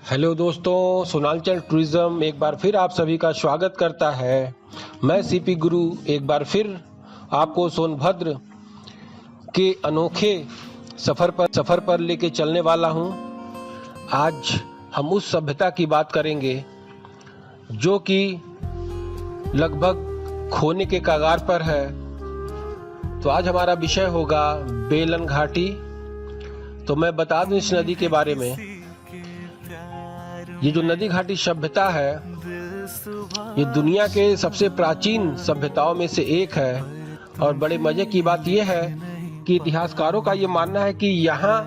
Hello दोस्तों, सोनालचल tourism एक बार फिर आप सभी का स्वागत करता है। मैं सीपी गुरु एक बार फिर आपको सोनभद्र के अनोखे सफ़र पर लेके चलने वाला हूं। आज हम उस सभ्यता की बात करेंगे जो कि लगभग खोने के कगार पर है। तो आज हमारा विषय होगा बेलन घाटी। तो मैं बता दूं इस नदी के बारे में। ये जो नदी घाटी सभ्यता है, ये दुनिया के सबसे प्राचीन सभ्यताओं में से एक है। और बड़े मजे की बात यह है कि इतिहासकारों का ये मानना है कि यहाँ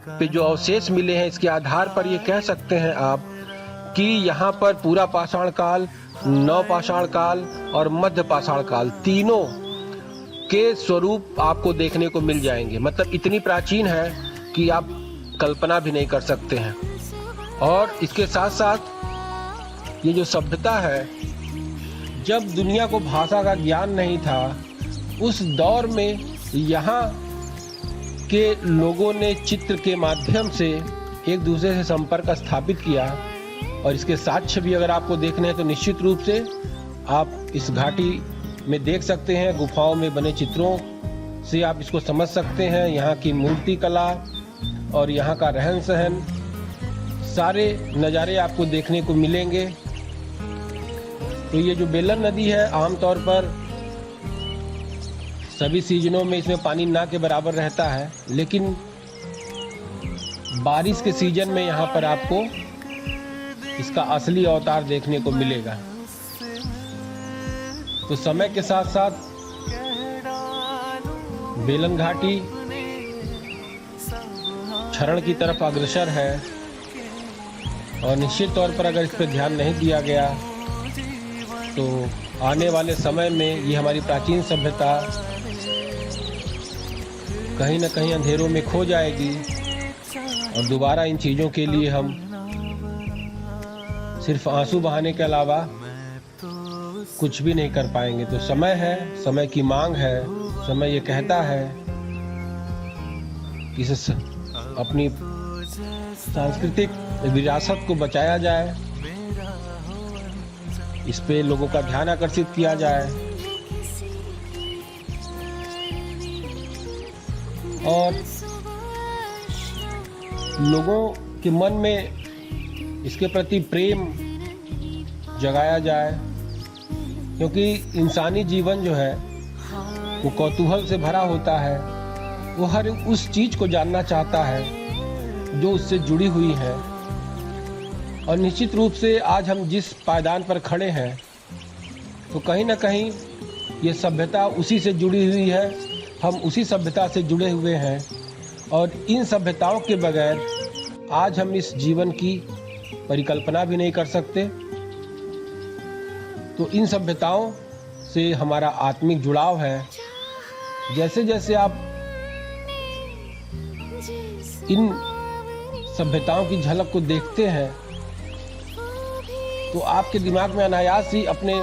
पे जो अवशेष मिले हैं, इसके आधार पर ये कह सकते हैं आप कि यहाँ पर पूरा पाषाण काल, नव पाषाण काल और मध्य पाषाण काल तीनों के स्वरूप आपको देखने को मिल जाएंगे। मतलब इतनी प्राचीन है कि आप कल्पना भी नहीं कर सकते हैं। और इसके साथ साथ ये जो सभ्यता है, जब दुनिया को भाषा का ज्ञान नहीं था, उस दौर में यहाँ के लोगों ने चित्र के माध्यम से एक दूसरे से संपर्क स्थापित किया। और इसके साक्ष्य भी अगर आपको देखने हैं तो निश्चित रूप से आप इस घाटी में देख सकते हैं। गुफाओं में बने चित्रों से आप इसको समझ सकते हैं। यहाँ की मूर्ति कला और यहाँ का रहन सहन, सारे नज़ारे आपको देखने को मिलेंगे। तो ये जो बेलन नदी है, आमतौर पर सभी सीजनों में इसमें पानी ना के बराबर रहता है, लेकिन बारिश के सीजन में यहाँ पर आपको इसका असली अवतार देखने को मिलेगा। तो समय के साथ साथ बेलन घाटी क्षरण की तरफ अग्रसर है। और निश्चित तौर पर अगर इस पर ध्यान नहीं दिया गया तो आने वाले समय में ये हमारी प्राचीन सभ्यता कहीं न कहीं अंधेरों में खो जाएगी। और दोबारा इन चीज़ों के लिए हम सिर्फ आंसू बहाने के अलावा कुछ भी नहीं कर पाएंगे। तो समय है, समय की मांग है। समय ये कहता है कि इसे अपनी सांस्कृतिक विरासत को बचाया जाए, इस पे लोगों का ध्यान आकर्षित किया जाए और लोगों के मन में इसके प्रति प्रेम जगाया जाए। क्योंकि इंसानी जीवन जो है वो कौतूहल से भरा होता है। वो हर उस चीज को जानना चाहता है जो उससे जुड़ी हुई है। और निश्चित रूप से आज हम जिस पायदान पर खड़े हैं, तो कहीं ना कहीं ये सभ्यता उसी से जुड़ी हुई है। हम उसी सभ्यता से जुड़े हुए हैं। और इन सभ्यताओं के बगैर आज हम इस जीवन की परिकल्पना भी नहीं कर सकते। तो इन सभ्यताओं से हमारा आत्मिक जुड़ाव है। जैसे जैसे आप इन सभ्यताओं की झलक को देखते हैं, तो आपके दिमाग में अनायास ही अपने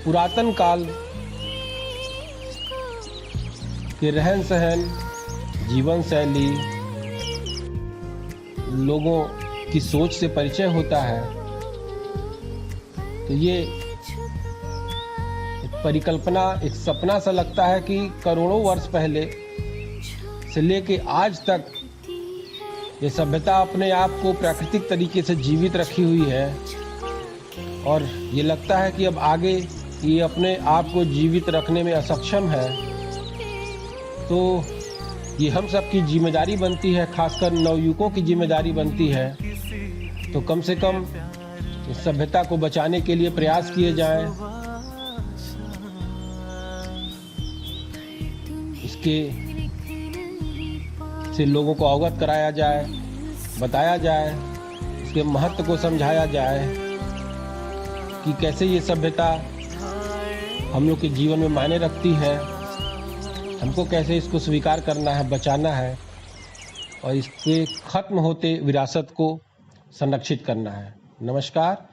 पुरातन काल के रहन सहन, जीवन शैली, लोगों की सोच से परिचय होता है। तो ये एक परिकल्पना, एक सपना सा लगता है कि करोड़ों वर्ष पहले से लेके आज तक ये सभ्यता अपने आप को प्राकृतिक तरीके से जीवित रखी हुई है। और ये लगता है कि अब आगे ये अपने आप को जीवित रखने में असक्षम है। तो ये हम सब की जिम्मेदारी बनती है, खासकर नवयुवकों की जिम्मेदारी बनती है। तो कम से कम इस सभ्यता को बचाने के लिए प्रयास किए जाएं। इसके से लोगों को अवगत कराया जाए, बताया जाए, इसके महत्व को समझाया जाए कि कैसे ये सभ्यता हम लोग के जीवन में मायने रखती है। हमको कैसे इसको स्वीकार करना है, बचाना है और इसके खत्म होते विरासत को संरक्षित करना है। नमस्कार।